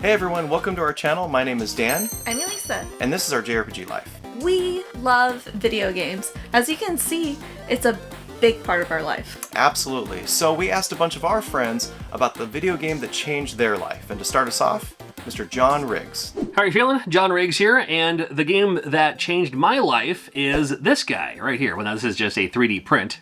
Hey everyone, welcome to our channel. My name is Dan. I'm Elisa. And this is our JRPGLife. We love video games. As you can see, it's a big part of our life. Absolutely. So we asked a bunch of our friends about the video game that changed their life. And to start us off, Mr. JohnRigs. How are you feeling? JohnRigs here, and the game that changed my life is this guy right here. Well, now this is just a 3D print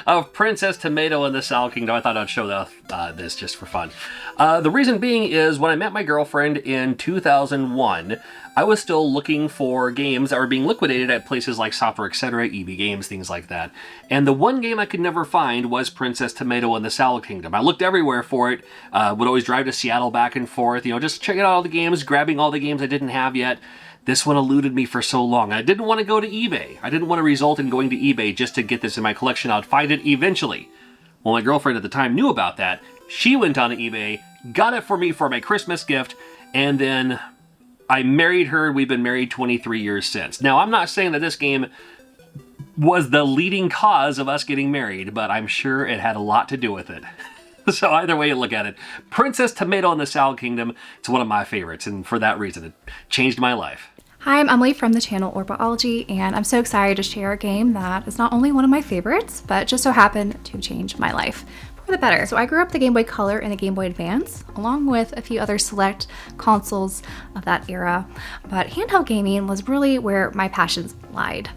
of Princess Tomato in the Salad Kingdom. I thought I'd show this just for fun. The reason being is when I met my girlfriend in 2001, I was still looking for games that were being liquidated at places like Software Etc., EB Games, things like that. And the one game I could never find was Princess Tomato in the Salad Kingdom. I looked everywhere for it, would always drive to Seattle back and forth, just checking out all the games, grabbing all the games I didn't have yet. This one eluded me for so long. I didn't want to go to eBay. I didn't want to result in going to eBay just to get this in my collection. I'd find it eventually. Well, my girlfriend at the time knew about that. She went on eBay, got it for me for my Christmas gift, and then I married her. We've been married 23 years since. Now, I'm not saying that this game was the leading cause of us getting married, but I'm sure it had a lot to do with it. So either way you look at it, Princess Tomato in the Salad Kingdom, it's one of my favorites, and for that reason, it changed my life. Hi, I'm Emily from the channel Orology, and I'm so excited to share a game that is not only one of my favorites, but just so happened to change my life for the better. So I grew up with the Game Boy Color and the Game Boy Advance, along with a few other select consoles of that era, but handheld gaming was really where my passions lied.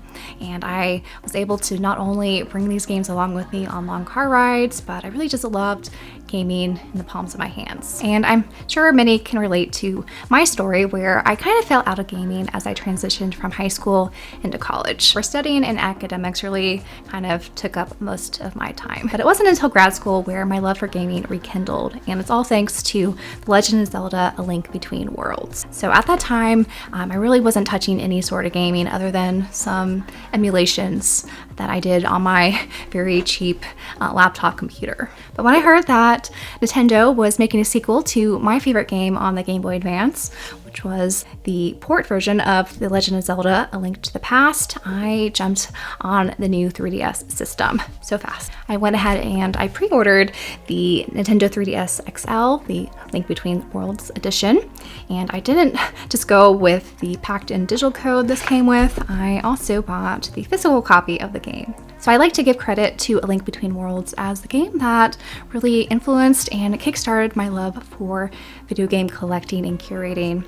And I was able to not only bring these games along with me on long car rides, but I really just loved gaming in the palms of my hands. And I'm sure many can relate to my story where I kind of fell out of gaming as I transitioned from high school into college, where studying and academics really kind of took up most of my time. But it wasn't until grad school where my love for gaming rekindled, and it's all thanks to The Legend of Zelda: A Link Between Worlds. So at that time, I really wasn't touching any sort of gaming other than some emulations that I did on my very cheap laptop computer. But when I heard that Nintendo was making a sequel to my favorite game on the Game Boy Advance, which was the port version of The Legend of Zelda: A Link to the Past, I jumped on the new 3DS system so fast. I went ahead and I pre-ordered the Nintendo 3DS XL, the Link Between Worlds edition, and I didn't just go with the packed-in digital code this came with, I also bought the physical copy of the game. So I like to give credit to A Link Between Worlds as the game that really influenced and kickstarted my love for video game collecting and curating.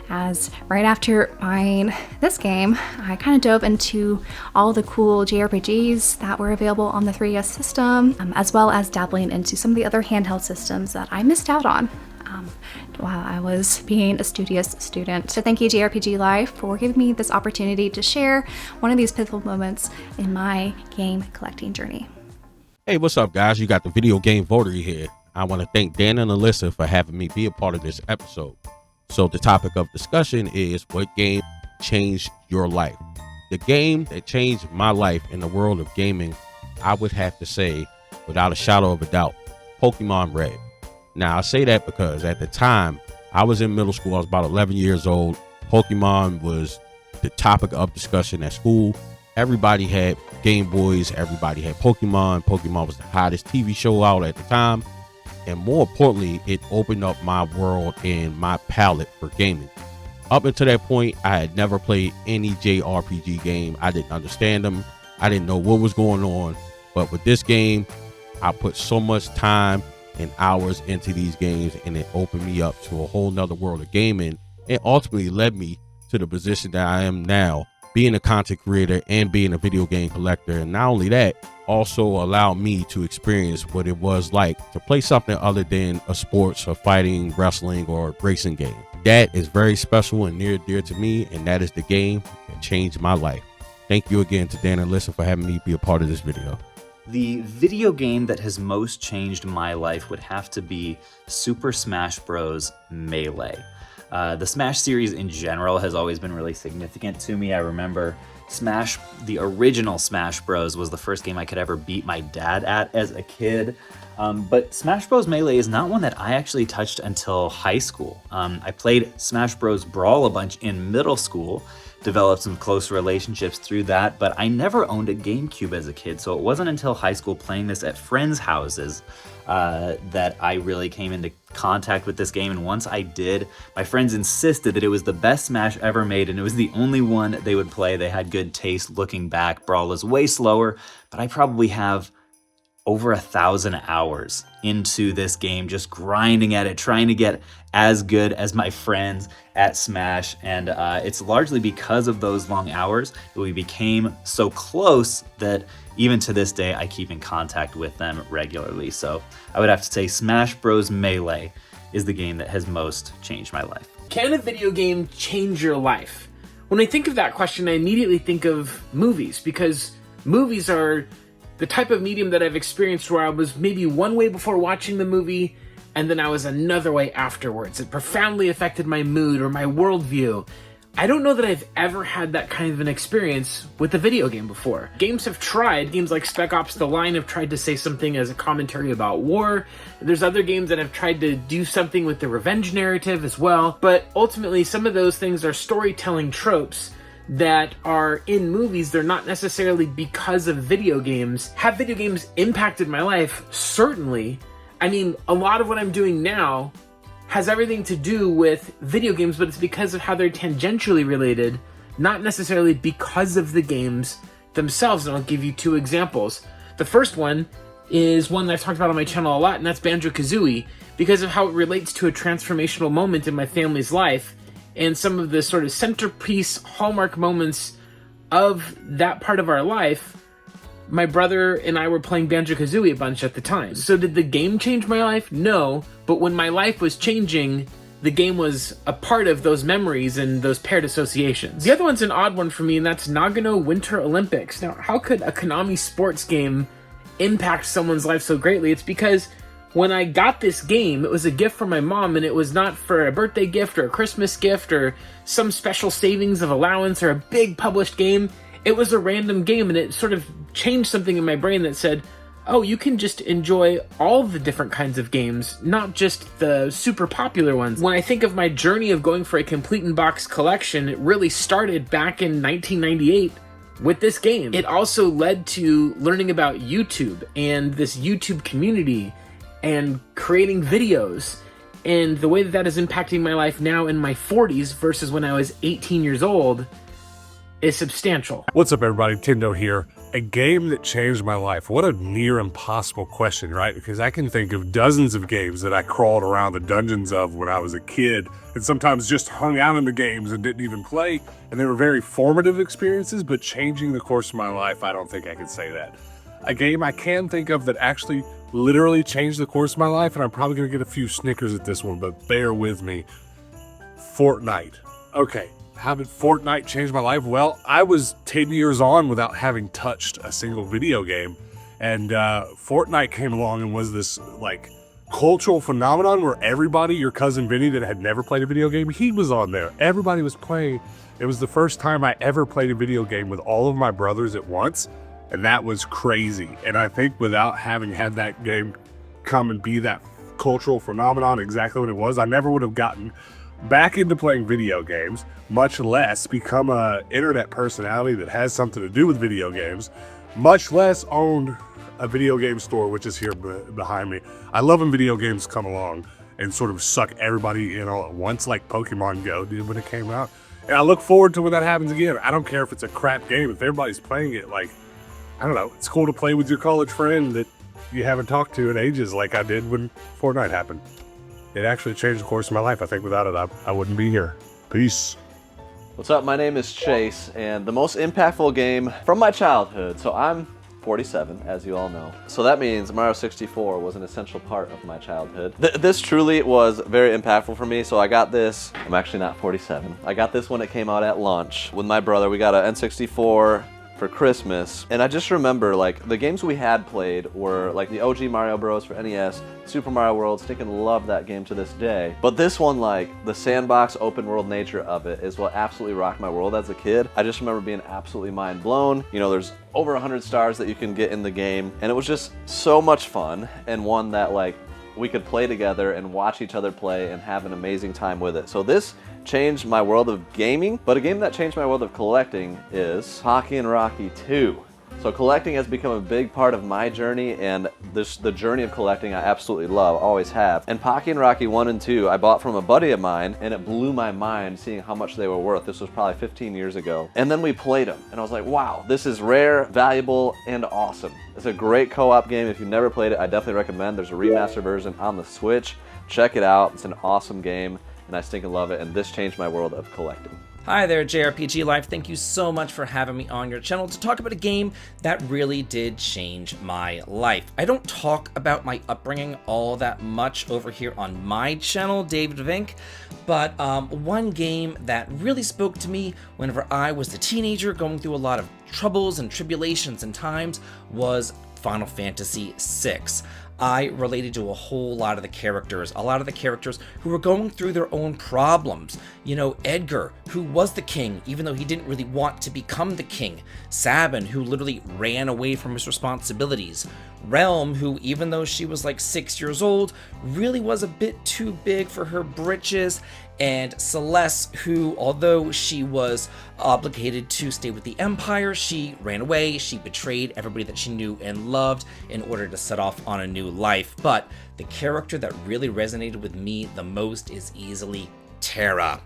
As right after buying this game, I kind of dove into all the cool JRPGs that were available on the 3DS system, as well as dabbling into some of the other handheld systems that I missed out on while I was being a studious student. So thank you, JRPGLife, for giving me this opportunity to share one of these pivotal moments in my game collecting journey. Hey, what's up, guys? You got the video game votary here. I want to thank Dan and Alyssa for having me be a part of this episode. So the topic of discussion is, what game changed your life? The game that changed my life in the world of gaming, I would have to say, without a shadow of a doubt, Pokemon Red. Now, I say that because at the time, I was in middle school. I was about 11 years old. Pokemon was the topic of discussion at school. Everybody had Game Boys. Everybody had Pokemon. Pokemon was the hottest TV show out at the time. And more importantly, it opened up my world and my palette for gaming. Up until that point, I had never played any JRPG game. I didn't understand them. I didn't know what was going on. But with this game, I put so much time and hours into these games, and it opened me up to a whole nother world of gaming, and ultimately led me to the position that I am now, being a content creator and being a video game collector. And not only that, also allowed me to experience what it was like to play something other than a sports or fighting, wrestling, or racing game. That is very special and near and dear to me, and that is the game that changed my life. Thank you again to Dan and Alyssa for having me be a part of this video. The video game that has most changed my life would have to be Super Smash Bros. Melee. The Smash series in general has always been really significant to me. I remember The original Smash Bros. Was the first game I could ever beat my dad at as a kid. But Smash Bros. Melee is not one that I actually touched until high school. I played Smash Bros. Brawl a bunch in middle school, developed some close relationships through that, but I never owned a GameCube as a kid, so it wasn't until high school playing this at friends' houses that I really came into contact with this game. And once I did, my friends insisted that it was the best Smash ever made, and it was the only one they would play. They had good taste looking back. Brawl is way slower, but I probably have over 1,000 hours into this game, just grinding at it, trying to get as good as my friends at Smash. And it's largely because of those long hours that we became so close that even to this day, I keep in contact with them regularly. So I would have to say Smash Bros. Melee is the game that has most changed my life. Can a video game change your life? When I think of that question, I immediately think of movies, because movies are the type of medium that I've experienced where I was maybe one way before watching the movie, and then I was another way afterwards. It profoundly affected my mood or my worldview. I don't know that I've ever had that kind of an experience with a video game before. Games like Spec Ops The Line have tried to say something as a commentary about war. There's other games that have tried to do something with the revenge narrative as well. But ultimately, some of those things are storytelling tropes that are in movies. They're not necessarily because of video games. Have video games impacted my life? Certainly. I mean, a lot of what I'm doing now has everything to do with video games, but it's because of how they're tangentially related, not necessarily because of the games themselves. And I'll give you two examples. The first one is one that I've talked about on my channel a lot, and that's Banjo-Kazooie, because of how it relates to a transformational moment in my family's life and some of the sort of centerpiece hallmark moments of that part of our life. My brother and I were playing Banjo-Kazooie a bunch at the time. So did the game change my life? No, but when my life was changing, the game was a part of those memories and those paired associations. The other one's an odd one for me, and that's Nagano Winter Olympics. Now, how could a Konami sports game impact someone's life so greatly? It's because when I got this game, it was a gift from my mom, and it was not for a birthday gift or a Christmas gift or some special savings of allowance or a big published game. It was a random game, and it sort of changed something in my brain that said, oh, you can just enjoy all the different kinds of games, not just the super popular ones. When I think of my journey of going for a complete in-box collection, it really started back in 1998 with this game. It also led to learning about YouTube and this YouTube community and creating videos, and the way that that is impacting my life now in my 40s versus when I was 18 years old is substantial. What's up, everybody? Tindo here. A game that changed my life. What a near impossible question, right? Because I can think of dozens of games that I crawled around the dungeons of when I was a kid, and sometimes just hung out in the games and didn't even play. And they were very formative experiences, but changing the course of my life, I don't think I could say that. A game I can think of that actually literally changed the course of my life, and I'm probably gonna get a few snickers at this one, but bear with me. Fortnite. Okay. How did Fortnite change my life? Well, I was 10 years on without having touched a single video game. And Fortnite came along and was this like cultural phenomenon where everybody, your cousin Vinny that had never played a video game, he was on there. Everybody was playing. It was the first time I ever played a video game with all of my brothers at once. And that was crazy. And I think without having had that game come and be that cultural phenomenon exactly what it was, I never would have gotten back into playing video games, much less become a internet personality that has something to do with video games, much less own a video game store, which is here behind me. I love when video games come along and sort of suck everybody in all at once, like Pokemon Go did when it came out. And I look forward to when that happens again. I don't care if it's a crap game, if everybody's playing it, like, I don't know, it's cool to play with your college friend that you haven't talked to in ages like I did when Fortnite happened. It actually changed the course of my life. I think without it, I wouldn't be here. Peace. What's up? My name is Chase, and the most impactful game from my childhood, so I'm 47, as you all know. So that means Mario 64 was an essential part of my childhood. This truly was very impactful for me, so I got this, I'm actually not 47. I got this when it came out at launch. With my brother, we got an N64 for Christmas, and I just remember like the games we had played were like the OG Mario Bros for NES, Super Mario World, stinking love that game to this day. But this one, like the sandbox open world nature of it is what absolutely rocked my world as a kid. I just remember being absolutely mind blown. You know, there's over 100 stars that you can get in the game, and it was just so much fun, and one that like we could play together and watch each other play and have an amazing time with it. So this changed my world of gaming, but a game that changed my world of collecting is Pocky and Rocky 2. So collecting has become a big part of my journey, and the journey of collecting I absolutely love, always have. And Pocky and Rocky 1 and 2 I bought from a buddy of mine, and it blew my mind seeing how much they were worth. This was probably 15 years ago. And then we played them, and I was like, wow, this is rare, valuable, and awesome. It's a great co-op game. If you've never played it, I definitely recommend. There's a remaster version on the Switch. Check it out. It's an awesome game, and I stinking love it, and this changed my world of collecting. Hi there, JRPGLife. Thank you so much for having me on your channel to talk about a game that really did change my life. I don't talk about my upbringing all that much over here on my channel, David Vink, but one game that really spoke to me whenever I was a teenager going through a lot of troubles and tribulations and times was Final Fantasy VI. I related to a whole lot of the characters who were going through their own problems. You know, Edgar, who was the king, even though he didn't really want to become the king. Sabin, who literally ran away from his responsibilities. Realm, who even though she was like 6 years old, really was a bit too big for her britches. And Celeste, who, although she was obligated to stay with the Empire, she ran away, she betrayed everybody that she knew and loved in order to set off on a new life. But the character that really resonated with me the most is easily Terra.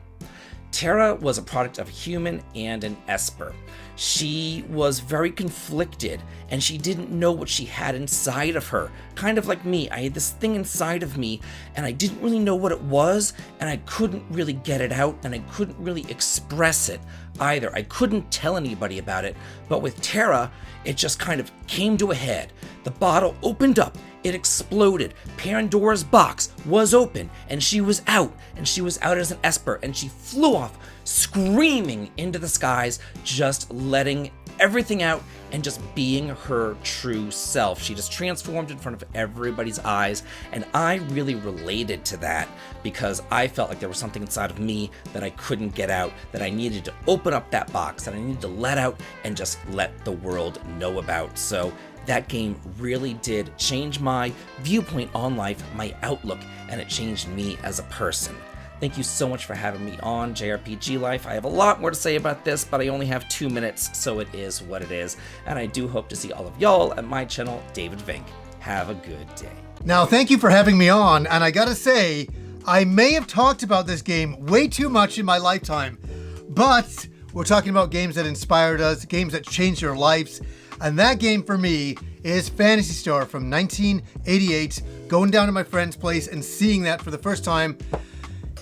Terra was a product of a human and an Esper. She was very conflicted, and she didn't know what she had inside of her. Kind of like me, I had this thing inside of me, and I didn't really know what it was, and I couldn't really get it out, and I couldn't really express it either. I couldn't tell anybody about it, but with Terra, it just kind of came to a head. The bottle opened up, it exploded, Pandora's box was open, and she was out as an Esper, and she flew off, screaming into the skies, just letting everything out and just being her true self. She just transformed in front of everybody's eyes, and I really related to that because I felt like there was something inside of me that I couldn't get out, that I needed to open up that box, that I needed to let out and just let the world know about. So that game really did change my viewpoint on life, my outlook, and it changed me as a person. Thank you so much for having me on JRPGLife. I have a lot more to say about this, but I only have 2 minutes, so it is what it is. And I do hope to see all of y'all at my channel, David Vink. Have a good day. Now, thank you for having me on, and I gotta say, I may have talked about this game way too much in my lifetime, but we're talking about games that inspired us, games that changed our lives, and that game for me is Phantasy Star from 1988. Going down to my friend's place and seeing that for the first time,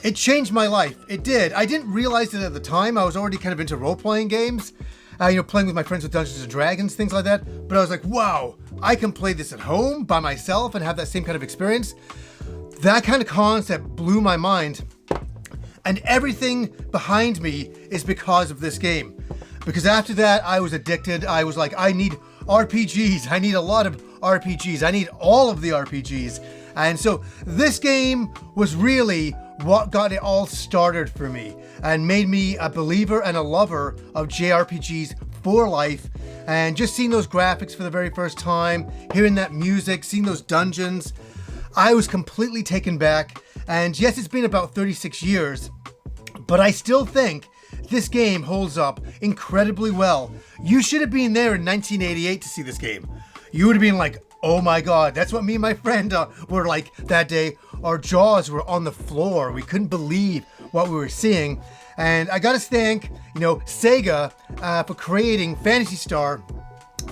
it changed my life. It did. I didn't realize it at the time. I was already kind of into role-playing games, playing with my friends with Dungeons & Dragons, things like that. But I was like, wow, I can play this at home by myself and have that same kind of experience. That kind of concept blew my mind. And everything behind me is because of this game. Because after that, I was addicted. I was like, I need RPGs. I need a lot of RPGs. I need all of the RPGs. And so this game was really what got it all started for me and made me a believer and a lover of JRPGs for life. And just seeing those graphics for the very first time, hearing that music, seeing those dungeons, I was completely taken back. And yes, it's been about 36 years, but I still think this game holds up incredibly well. You should have been there in 1988 to see this game. You would have been like, oh my God, that's what me and my friend were like that day. Our jaws were on the floor. We couldn't believe what we were seeing. And I gotta thank, Sega for creating Phantasy Star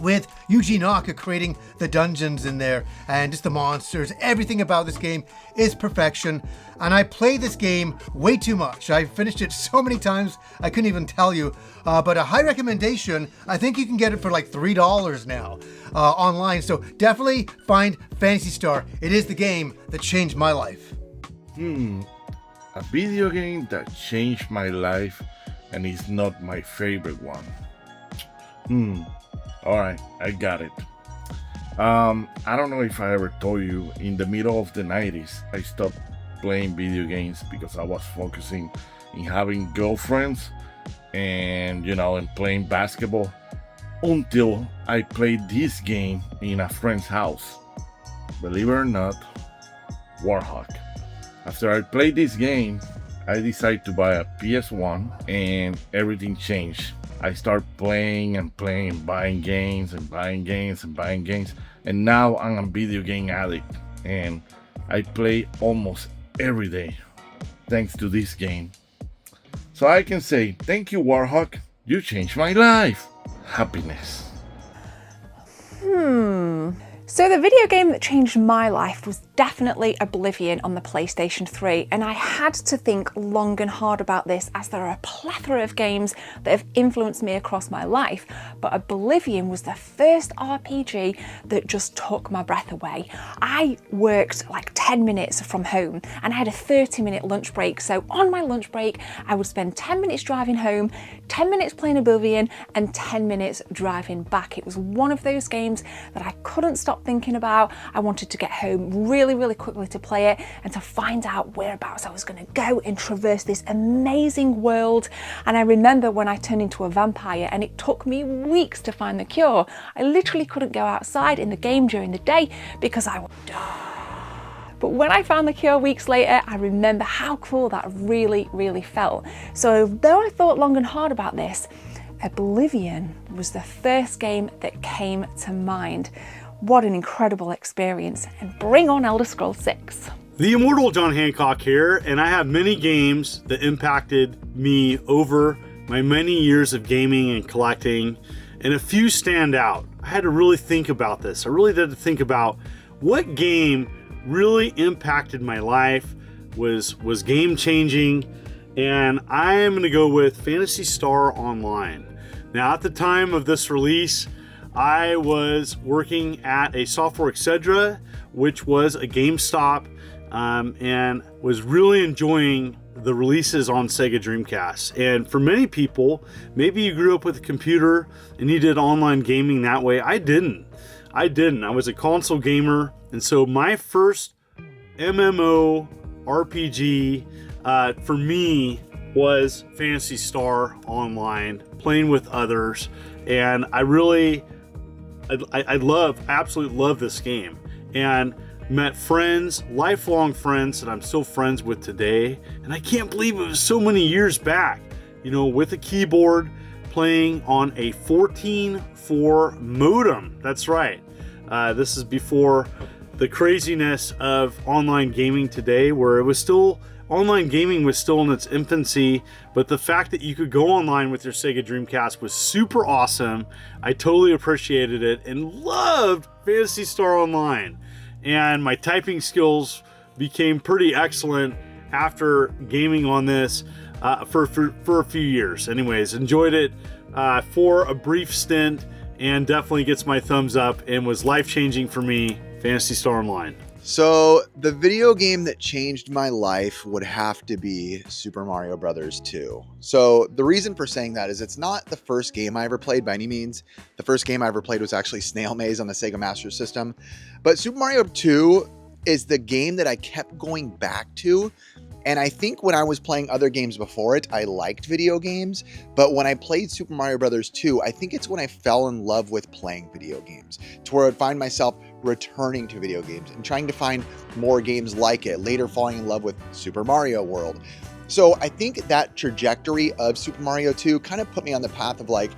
with Yuji Naka creating the dungeons in there and just the monsters. Everything about this game is perfection. And I played this game way too much. I finished it so many times, I couldn't even tell you. But a high recommendation, I think you can get it for like $3 now online. So definitely find Phantasy Star. It is the game that changed my life. A video game that changed my life and is not my favorite one. All right, I got it. I don't know if I ever told you, in the middle of the 90s, I stopped playing video games because I was focusing in having girlfriends and, and playing basketball, until I played this game in a friend's house. Believe it or not, Warhawk. After I played this game, I decided to buy a PS1 and everything changed. I started playing and playing, buying games and buying games and buying games, and now I'm a video game addict and I play almost every day thanks to this game. So I can say, thank you, Warhawk, you changed my life. Happiness. So the video game that changed my life was definitely Oblivion on the PlayStation 3, and I had to think long and hard about this, as there are a plethora of games that have influenced me across my life, but Oblivion was the first RPG that just took my breath away. I worked like 10 minutes from home and I had a 30-minute lunch break, so on my lunch break I would spend 10 minutes driving home, 10 minutes playing Oblivion, and 10 minutes driving back. It was one of those games that I couldn't stop thinking about. I wanted to get home really quickly to play it and to find out whereabouts I was going to go and traverse this amazing world. And I remember when I turned into a vampire and it took me weeks to find the cure. I literally couldn't go outside in the game during the day because I would die. But when I found the cure weeks later, I remember how cool that really felt. So though I thought long and hard about this, Oblivion was the first game that came to mind. What an incredible experience, and bring on Elder Scrolls 6. The immortal John Hancock here, and I have many games that impacted me over my many years of gaming and collecting, and a few stand out. I had to really think about this. I really had to think about what game really impacted my life, was game changing, and I am going to go with Phantasy Star Online. Now, at the time of this release, I was working at a Software Etc., which was a GameStop, and was really enjoying the releases on Sega Dreamcast. And for many people, maybe you grew up with a computer and you did online gaming that way. I didn't. I was a console gamer, and so my first MMO RPG for me was Phantasy Star Online, playing with others, and I absolutely love this game, and met friends, lifelong friends that I'm still friends with today, and I can't believe it was so many years back, with a keyboard, playing on a 14.4 modem. That's right. This is before the craziness of online gaming today, where online gaming was still in its infancy, but the fact that you could go online with your Sega Dreamcast was super awesome. I totally appreciated it and loved Phantasy Star Online. And my typing skills became pretty excellent after gaming on this for a few years. Anyways, enjoyed it for a brief stint, and definitely gets my thumbs up and was life-changing for me, Phantasy Star Online. So the video game that changed my life would have to be Super Mario Brothers 2. So the reason for saying that is it's not the first game I ever played by any means. The first game I ever played was actually Snail Maze on the Sega Master System. But Super Mario 2 is the game that I kept going back to. And I think when I was playing other games before it, I liked video games. But when I played Super Mario Brothers 2, I think it's when I fell in love with playing video games, to where I'd find myself returning to video games and trying to find more games like it, later falling in love with Super Mario World. So I think that trajectory of Super Mario 2 kind of put me on the path of like,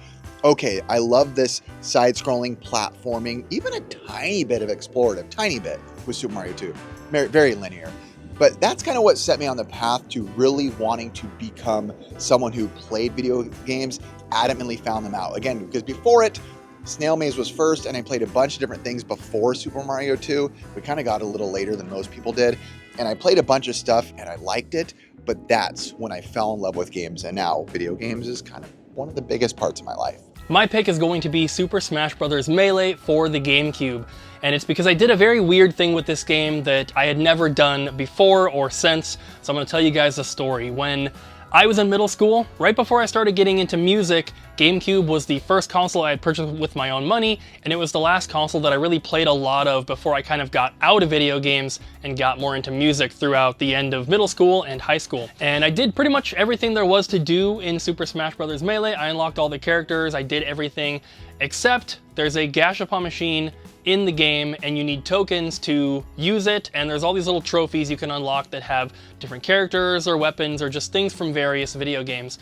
okay, I love this side-scrolling platforming, even a tiny bit of explorative, tiny bit with Super Mario 2, very linear. But that's kind of what set me on the path to really wanting to become someone who played video games, adamantly found them out. Again, because before it, Snail Maze was first, and I played a bunch of different things before Super Mario 2. We kind of got a little later than most people did. And I played a bunch of stuff, and I liked it. But that's when I fell in love with games. And now video games is kind of one of the biggest parts of my life. My pick is going to be Super Smash Bros. Melee for the GameCube. And it's because I did a very weird thing with this game that I had never done before or since. So I'm going to tell you guys a story. When I was in middle school. Right before I started getting into music, GameCube was the first console I had purchased with my own money, and it was the last console that I really played a lot of before I kind of got out of video games and got more into music throughout the end of middle school and high school. And I did pretty much everything there was to do in Super Smash Bros. Melee. I unlocked all the characters, I did everything, except there's a gashapon machine in the game and you need tokens to use it, and there's all these little trophies you can unlock that have different characters or weapons or just things from various video games.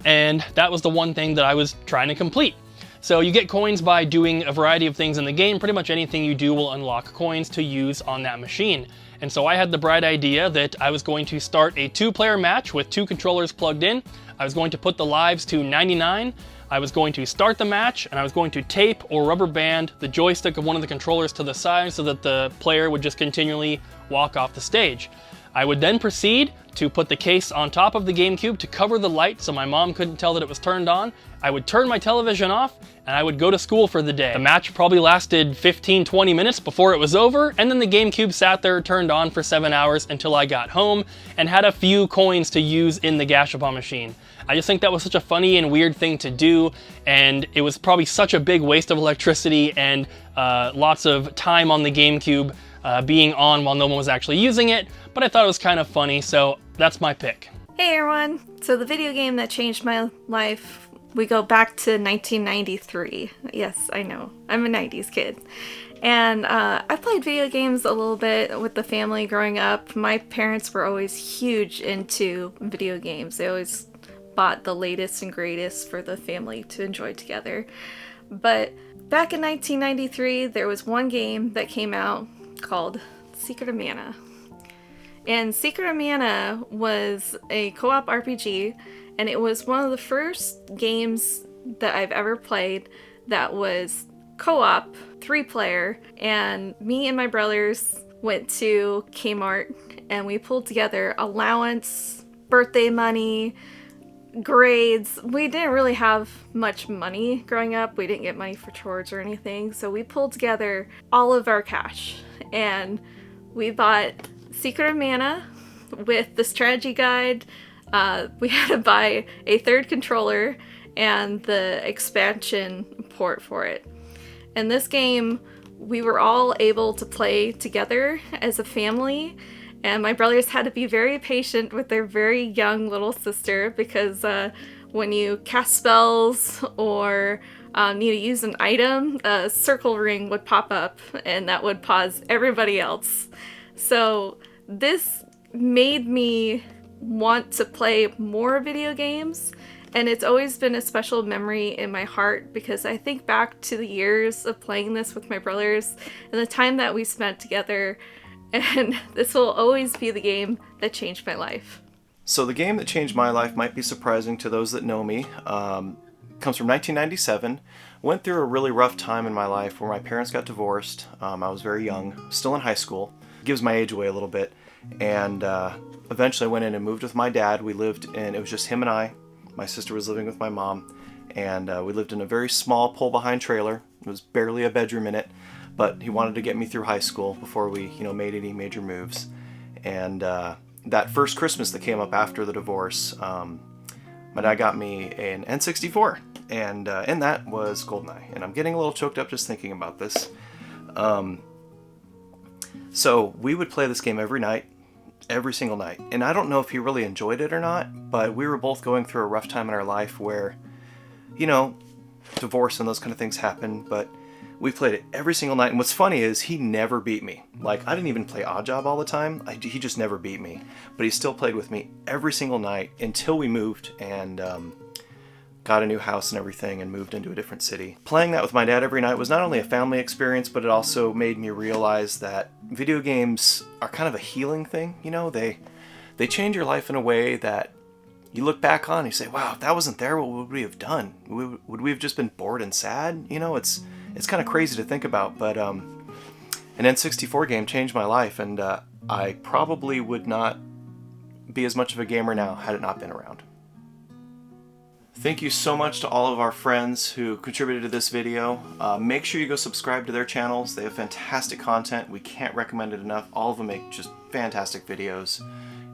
And that was the one thing that I was trying to complete. So you get coins by doing a variety of things in the game. Pretty much anything you do will unlock coins to use on that machine. And so I had the bright idea that I was going to start a 2-player match with 2 controllers plugged in. I was going to put the lives to 99. I was going to start the match, and I was going to tape or rubber band the joystick of one of the controllers to the side so that the player would just continually walk off the stage. I would then proceed to put the case on top of the GameCube to cover the light so my mom couldn't tell that it was turned on. I would turn my television off, and I would go to school for the day. The match probably lasted 15-20 minutes before it was over, and then the GameCube sat there turned on for 7 hours until I got home and had a few coins to use in the gashapon machine. I just think that was such a funny and weird thing to do, and it was probably such a big waste of electricity and lots of time on the GameCube being on while no one was actually using it, but I thought it was kind of funny, so that's my pick. Hey everyone! So the video game that changed my life, we go back to 1993. Yes, I know. I'm a 90s kid. And I played video games a little bit with the family growing up. My parents were always huge into video games. They always bought the latest and greatest for the family to enjoy together. But back in 1993, there was one game that came out called Secret of Mana. And Secret of Mana was a co-op RPG, and it was one of the first games that I've ever played that was co-op, 3-player, and me and my brothers went to Kmart and we pulled together allowance, birthday money, grades. We didn't really have much money growing up. We didn't get money for chores or anything, so we pulled together all of our cash and we bought Secret of Mana with the strategy guide. We had to buy a 3rd controller and the expansion port for it. And this game, we were all able to play together as a family, and my brothers had to be very patient with their very young little sister because when you cast spells or need to use an item, a circle ring would pop up and that would pause everybody else. So this made me want to play more video games, and it's always been a special memory in my heart because I think back to the years of playing this with my brothers and the time that we spent together, and this will always be the game that changed my life. So the game that changed my life might be surprising to those that know me. Comes from 1997. Went through a really rough time in my life where my parents got divorced. I was very young, still in high school. Gives my age away a little bit. And eventually I went in and moved with my dad. We lived in, it was just him and I. My sister was living with my mom. And we lived in a very small pull-behind trailer. It was barely a bedroom in it. But he wanted to get me through high school before we, made any major moves. And that first Christmas that came up after the divorce, my dad got me an N64. And in that was GoldenEye. And I'm getting a little choked up just thinking about this. So we would play this game every night, every single night. And I don't know if he really enjoyed it or not, but we were both going through a rough time in our life where, divorce and those kind of things happen, but we played it every single night. And what's funny is he never beat me. Like, I didn't even play Odd Job all the time. He just never beat me. But he still played with me every single night until we moved and got a new house and everything and moved into a different city. Playing that with my dad every night was not only a family experience, but it also made me realize that video games are kind of a healing thing. They change your life in a way that you look back on and you say, wow, if that wasn't there, what would we have done? Would we have just been bored and sad? It's kind of crazy to think about, but an N64 game changed my life, and I probably would not be as much of a gamer now had it not been around. Thank you so much to all of our friends who contributed to this video. Make sure you go subscribe to their channels. They have fantastic content. We can't recommend it enough. All of them make just fantastic videos.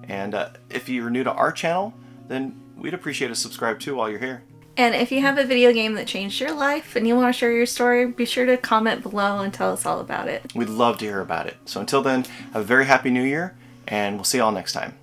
And if you're new to our channel, then we'd appreciate a subscribe too while you're here. And if you have a video game that changed your life and you want to share your story, be sure to comment below and tell us all about it. We'd love to hear about it. So until then, have a very happy new year, and we'll see you all next time.